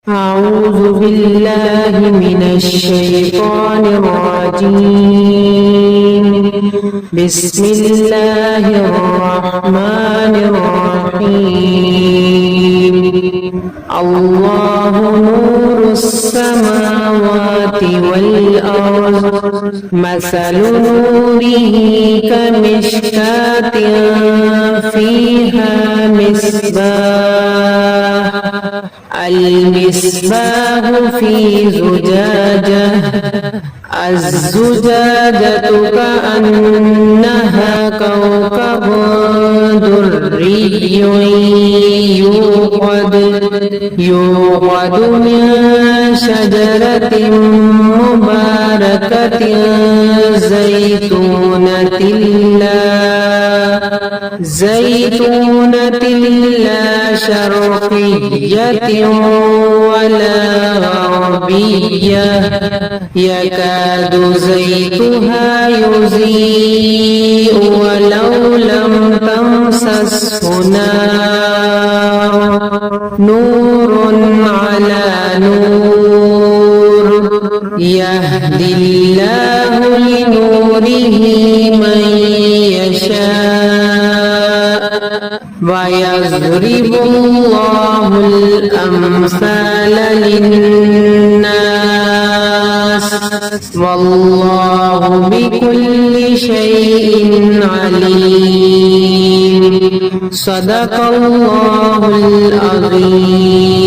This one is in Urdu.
أعوذ بالله من الشيطان الرجيم. بسم الله الرحمن الرحيم. الله نور السماوات والأرض مثل نوره كمشكاة فيها مصباح المصباح في زجاجة الزجاجة كأنها كوكب دري يوقد من شجرة مباركة زيتونة لا شرقية ولا غربية يكاد زيتها يضيء ولو لم تمسسه نار نور على نور يهدي الله لنوره من يشاء ويضرب الله الأمثال للناس والله بكل شيء عليم. صدق الله العظيم.